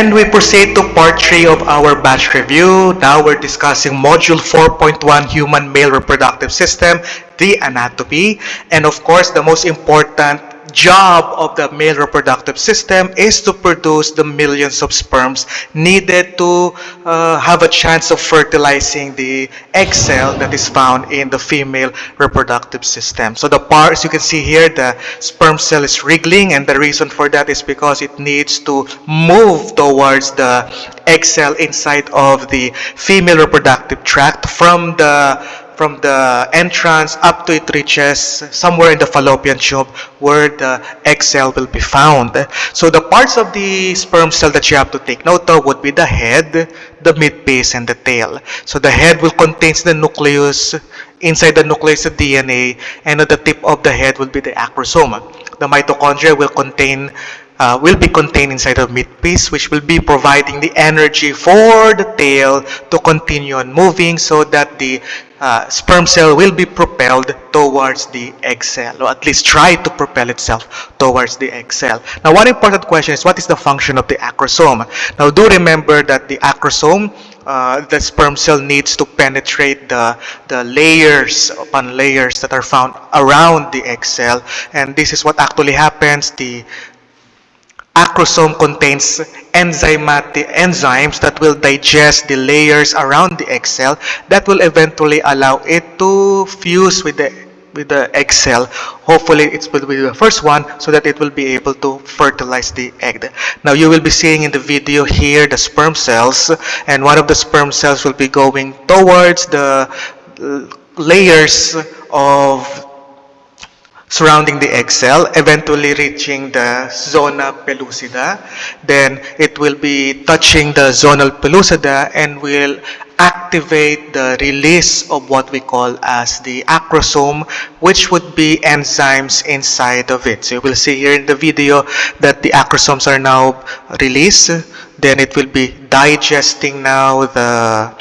And we proceed to part 3 of our batch review. Now we're discussing module 4.1, Human Male Reproductive System, the anatomy. And of course, the most important job of the male reproductive system is to produce the millions of sperms needed to have a chance of fertilizing the egg cell that is found in the female reproductive system. So the part, as you can see here, the sperm cell is wriggling, and the reason for that is because it needs to move towards the egg cell inside of the female reproductive tract from the entrance up to it reaches somewhere in the fallopian tube where the egg cell will be found. So the parts of the sperm cell that you have to take note of would be the head, the midpiece, and the tail. So the head will contain the nucleus. Inside the nucleus, the DNA, and at the tip of the head will be the acrosome. The mitochondria will be contained inside the midpiece, which will be providing the energy for the tail to continue on moving so that the sperm cell will be propelled towards the egg cell, or at least try to propel itself towards the egg cell. Now, one important question is, what is the function of the acrosome? Now, do remember that the acrosome, the sperm cell needs to penetrate the layers upon layers that are found around the egg cell, and this is what actually happens. The acrosome contains enzymes that will digest the layers around the egg cell that will eventually allow it to fuse with the egg cell. Hopefully it will be the first one so that it will be able to fertilize the egg. Now you will be seeing in the video here the sperm cells, and one of the sperm cells will be going towards the layers of surrounding the egg cell, eventually reaching the zona pellucida. Then it will be touching the zonal pellucida and will activate the release of what we call as the acrosome, which would be enzymes inside of it. So you will see here in the video that the acrosomes are now released. Then it will be digesting now the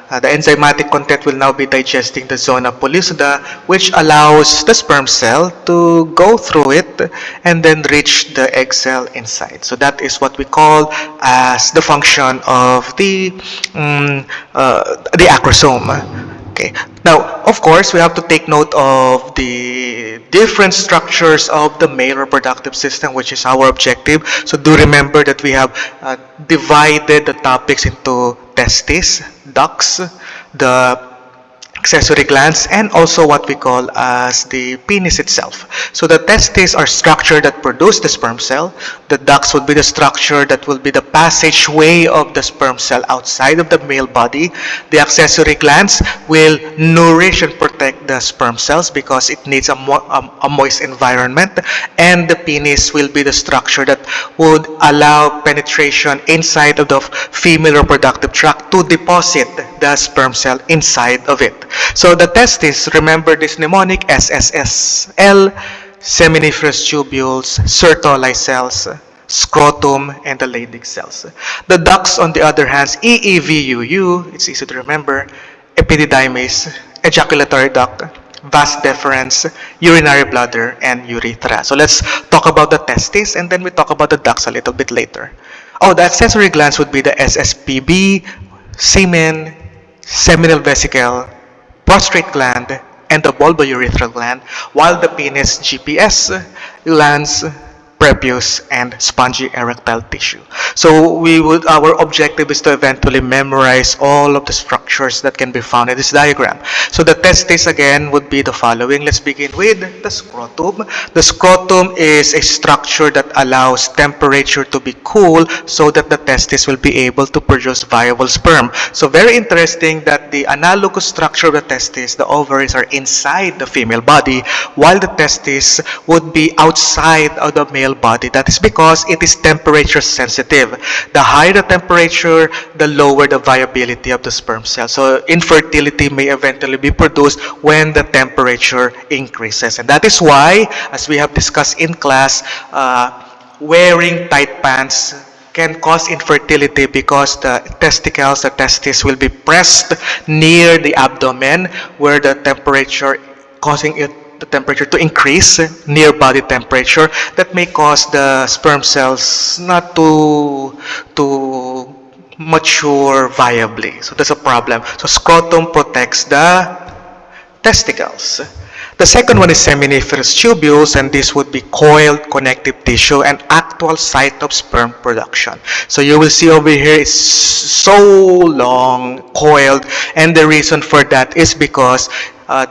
enzymatic content will now be digesting the zona pellucida, which allows the sperm cell to go through it and then reach the egg cell inside. So that is what we call as the function of the acrosome. Okay. Now, of course, we have to take note of the different structures of the male reproductive system, which is our objective. So do remember that we have divided the topics into testes, ducts, the accessory glands, and also what we call as the penis itself. So the testes are structure that produce the sperm cell. The ducts would be the structure that will be the passageway of the sperm cell outside of the male body. The accessory glands will nourish and protect the sperm cells because it needs a moist environment. And the penis will be the structure that would allow penetration inside of the female reproductive tract to deposit the sperm cell inside of it. So the testes, remember this mnemonic: SSSL, seminiferous tubules, Sertoli cells, scrotum, and the Leydig cells. The ducts, on the other hand, EEVUU, it's easy to remember, epididymis, ejaculatory duct, vas deferens, urinary bladder, and urethra. So let's talk about the testes, and then we talk about the ducts a little bit later. Oh, the accessory glands would be the SSPB, semen, seminal vesicle, prostate gland, and the bulbourethral gland, while the penis, GPS, glands, prepuce, and spongy erectile tissue. So our objective is to eventually memorize all of the structures that can be found in this diagram. So the testes again would be the following. Let's begin with the scrotum. The scrotum is a structure that allows temperature to be cool so that the testis will be able to produce viable sperm. So very interesting that the analogous structure of the testis, the ovaries, are inside the female body, while the testis would be outside of the male body. That is because it is temperature sensitive. The higher the temperature, the lower the viability of the sperm cell. So infertility may eventually be produced when the temperature increases. And that is why, as we have discussed in class, wearing tight pants can cause infertility because the testes will be pressed near the abdomen where the temperature causing it the temperature to increase near body temperature, that may cause the sperm cells not to mature viably. So that's a problem. So scrotum protects the testicles. The second one is seminiferous tubules, and this would be coiled connective tissue and actual site of sperm production. So you will see over here is so long, coiled, and the reason for that is because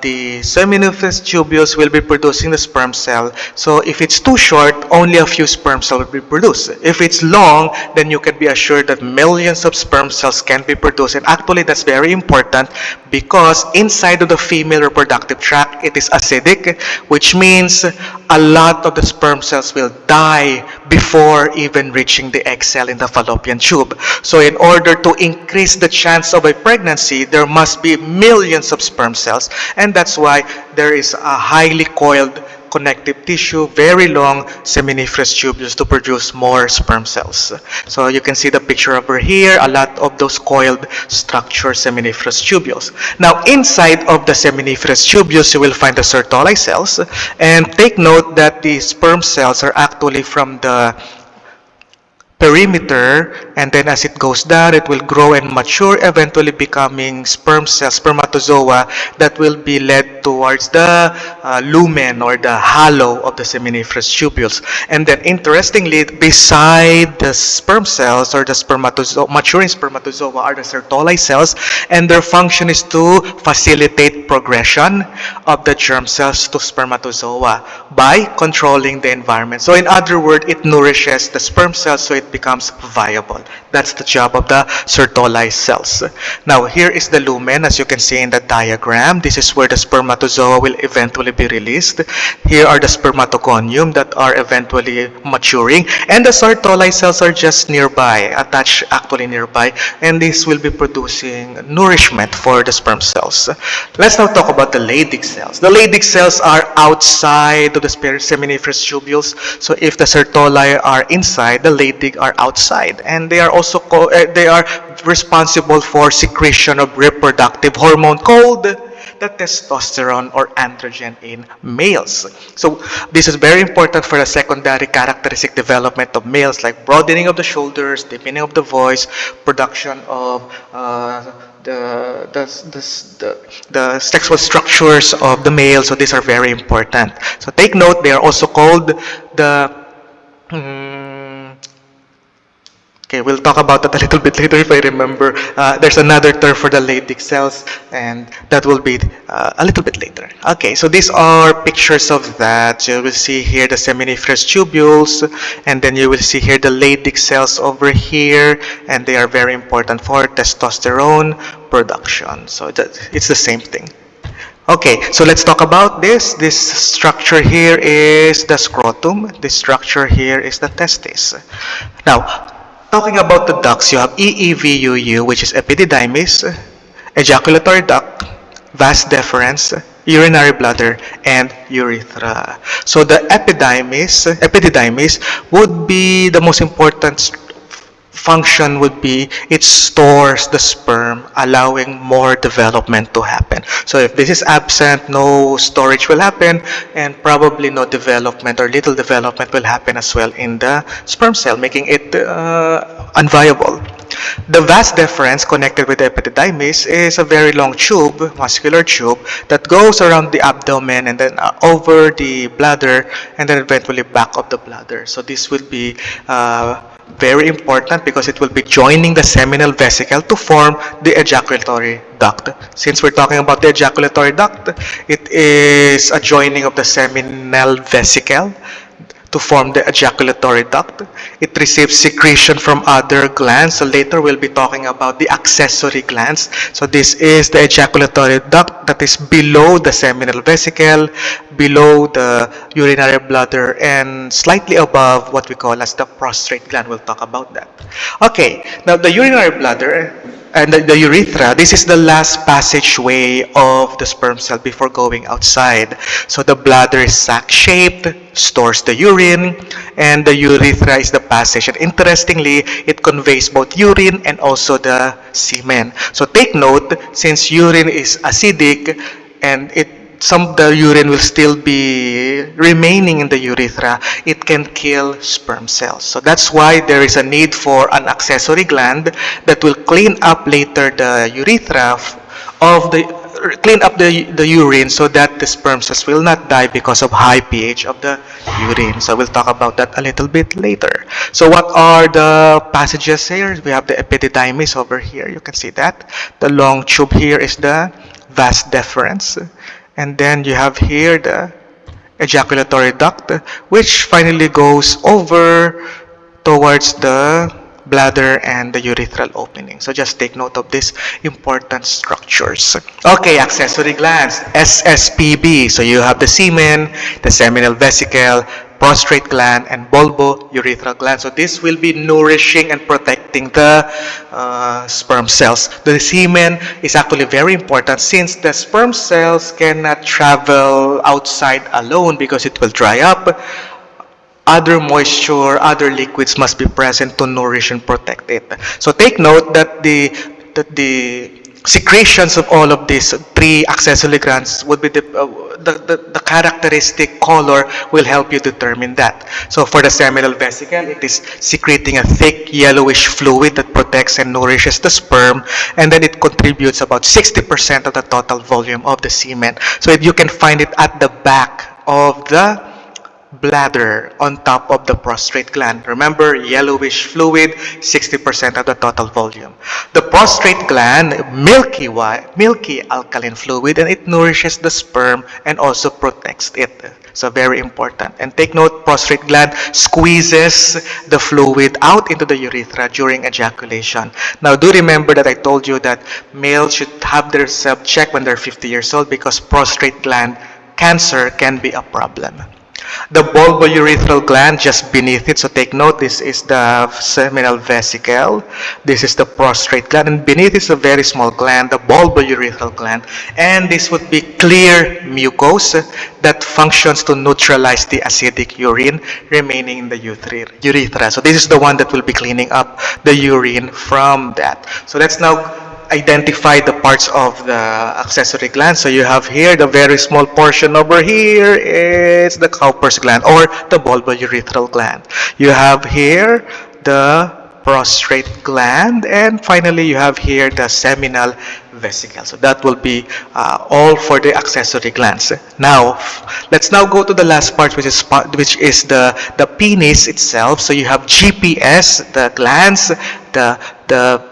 the seminiferous tubules will be producing the sperm cell. So if it's too short, only a few sperm cells will be produced. If it's long, then you can be assured that millions of sperm cells can be produced. And actually, that's very important because inside of the female reproductive tract, it is acidic, which means a lot of the sperm cells will die before even reaching the egg cell in the fallopian tube. So in order to increase the chance of a pregnancy, there must be millions of sperm cells, and that's why there is a highly coiled connective tissue, very long seminiferous tubules to produce more sperm cells. So you can see the picture over here, a lot of those coiled structure seminiferous tubules. Now inside of the seminiferous tubules, you will find the Sertoli cells, and take note that the sperm cells are actually from the perimeter, and then as it goes down, it will grow and mature, eventually becoming sperm cells, spermatozoa, that will be led towards the lumen or the halo of the seminiferous tubules. And then interestingly, beside the sperm cells or the maturing spermatozoa are the Sertoli cells, and their function is to facilitate progression of the germ cells to spermatozoa by controlling the environment. So in other words, it nourishes the sperm cells so it becomes viable. That's the job of the Sertoli cells. Now here is the lumen, as you can see in the diagram. This is where the spermatozoa will eventually be released. Here are the spermatogonium that are eventually maturing, and the Sertoli cells are just nearby, attached actually nearby, and this will be producing nourishment for the sperm cells. Let's now talk about the Leydig cells. The Leydig cells are outside of the seminiferous tubules. So if the Sertoli are inside, the Leydig are outside, and they are also they are responsible for secretion of reproductive hormone called the testosterone or androgen in males. So this is very important for the secondary characteristic development of males, like broadening of the shoulders, deepening of the voice, production of the sexual structures of the male. So these are very important. So take note, they are also called the okay, we'll talk about that a little bit later if I remember. There's another term for the Leydig cells, and that will be a little bit later. Okay, so these are pictures of that. You will see here the seminiferous tubules, and then you will see here the Leydig cells over here, and they are very important for testosterone production. So it's the same thing. Okay, so let's talk about this. This structure here is the scrotum. This structure here is the testis. Now, talking about the ducts, you have EEVUU, which is epididymis, ejaculatory duct, vas deferens, urinary bladder, and urethra. So the epididymis would be the most important function would be it stores the sperm, allowing more development to happen. So if this is absent, no storage will happen, and probably no development or little development will happen as well in the sperm cell, making it unviable. The vas deferens connected with the epididymis is a very long tube, muscular tube, that goes around the abdomen and then over the bladder and then eventually back of the bladder. So this will be very important because it will be joining the seminal vesicle to form the ejaculatory duct. Since we're talking about the ejaculatory duct, it is a joining of the seminal vesicle to form the ejaculatory duct. It receives secretion from other glands. So later we'll be talking about the accessory glands. So this is the ejaculatory duct that is below the seminal vesicle, below the urinary bladder, and slightly above what we call as the prostrate gland. We'll talk about that. Okay, now the urinary bladder and the urethra, this is the last passageway of the sperm cell before going outside. So the bladder is sac-shaped, stores the urine, and the urethra is the passage. And interestingly, it conveys both urine and also the semen. So take note, since urine is acidic and it some of the urine will still be remaining in the urethra, it can kill sperm cells. So that's why there is a need for an accessory gland that will clean up later the urethra of the clean up the urine so that the sperm cells will not die because of high pH of the urine. So we'll talk about that a little bit later. So what are the passages here? We have the epididymis over here. You can see that. The long tube here is the vas deferens. And then you have here the ejaculatory duct, which finally goes over towards the bladder and the urethral opening. So just take note of these important structures. Okay, accessory glands, SSPB. So you have the semen, the seminal vesicle, prostate gland, and bulbourethral gland. So this will be nourishing and protecting the sperm cells. The semen is actually very important since the sperm cells cannot travel outside alone because it will dry up. Other moisture, other liquids must be present to nourish and protect it. So take note that the secretions of all of these three accessory glands would be the characteristic color will help you determine that. So for the seminal vesicle, it is secreting a thick yellowish fluid that protects and nourishes the sperm, and then it contributes about 60% of the total volume of the semen. So you can find it at the back of the bladder on top of the prostate gland. Remember, yellowish fluid, 60% of the total volume. The prostate gland, milky alkaline fluid, and it nourishes the sperm and also protects it. So very important. And take note, prostate gland squeezes the fluid out into the urethra during ejaculation. Now do remember that I told you that males should have their self checked when they're 50 years old because prostate gland cancer can be a problem. The bulbourethral gland just beneath it, so take note, this is the seminal vesicle, this is the prostate gland, and beneath is a very small gland, the bulbourethral gland, and this would be clear mucus that functions to neutralize the acidic urine remaining in the urethra. So this is the one that will be cleaning up the urine from that. So let's now identify the parts of the accessory gland. So you have here the very small portion over here is the Cowper's gland or the bulbourethral gland. You have here the prostate gland, and finally you have here the seminal vesicle. So that will be all for the accessory glands. Now let's now go to the last part, which is the penis itself. So you have GPS, the glands, the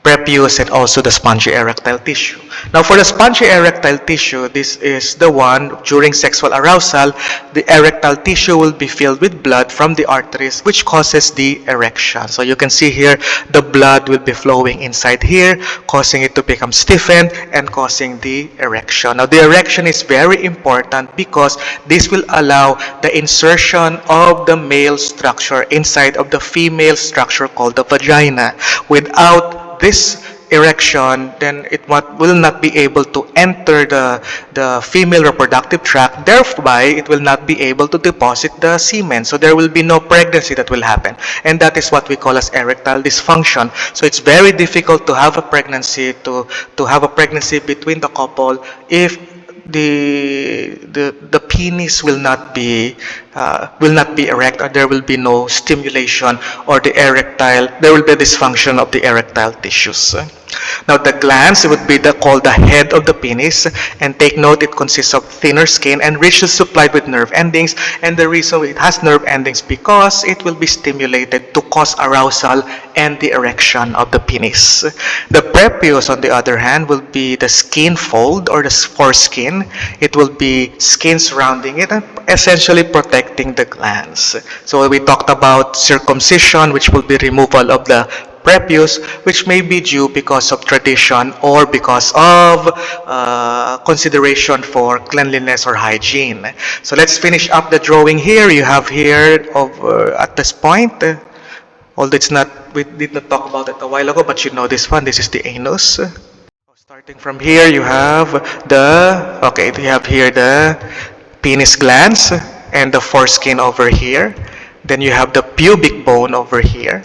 prepuce, and also the spongy erectile tissue. Now for the spongy erectile tissue, this is the one during sexual arousal, the erectile tissue will be filled with blood from the arteries, which causes the erection. So you can see here the blood will be flowing inside here, causing it to become stiffened and causing the erection. Now the erection is very important because this will allow the insertion of the male structure inside of the female structure called the vagina. Without this erection, then it will not be able to enter the female reproductive tract, thereby it will not be able to deposit the semen. So there will be no pregnancy that will happen, and that is what we call as erectile dysfunction. So it's very difficult to have a pregnancy between the couple if the penis will not be erect, or there will be no stimulation, or there will be a dysfunction of the erectile tissues. Now the glands would be called the head of the penis, and take note, it consists of thinner skin and richly supplied with nerve endings, and the reason it has nerve endings because it will be stimulated to cause arousal and the erection of the penis. The prepuce, on the other hand, will be the skin fold or the foreskin. It will be skin surrounding it and essentially protecting the glands. So we talked about circumcision, which will be removal of the prepuce, which may be due because of tradition or because of consideration for cleanliness or hygiene. So let's finish up the drawing here. You have here at this point, although we did not talk about it a while ago, but you know this one. This is the anus. Starting from here, you have here the penis glands and the foreskin over here. Then you have the pubic bone over here.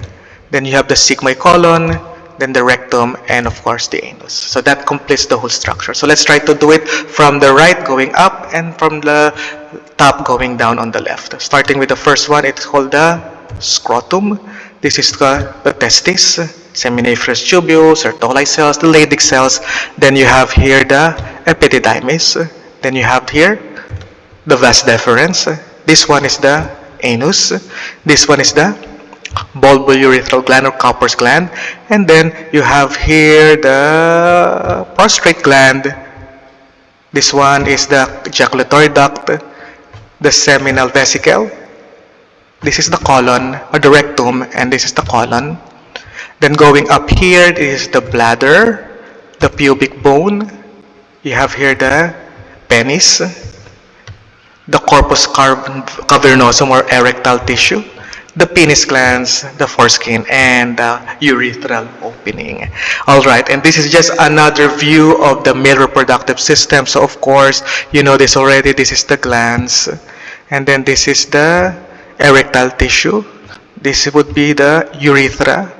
Then you have the sigmoid colon, then the rectum, and of course the anus. So that completes the whole structure. So let's try to do it from the right going up and from the top going down on the left. Starting with the first one, it's called the scrotum. This is the testis, seminiferous tubules, Sertoli cells, the Leydig cells. Then you have here the epididymis. Then you have here the vas deferens. This one is the anus. This one is the bulbourethral gland or Cowper's gland. And then you have here the prostrate gland. This one is the ejaculatory duct, the seminal vesicle. This is the colon or the rectum, and this is the colon. Then going up here is the bladder, the pubic bone. You have here the penis, the corpus cavernosum or erectile tissue, the penis glands, the foreskin, and the urethral opening. Alright, and this is just another view of the male reproductive system. So of course, you know this already. This is the glands, and then this is the erectile tissue. This would be the urethra.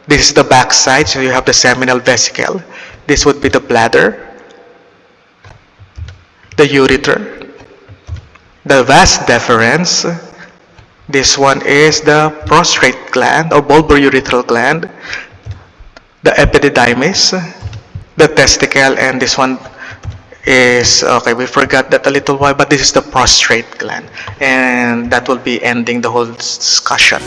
This is the back side, so you have the seminal vesicle. This would be the bladder, the ureter, the vas deferens. This one is the prostrate gland or bulbourethral gland, the epididymis, the testicle, and this one is, okay, we forgot that a little while, but this is the prostrate gland, and that will be ending the whole discussion.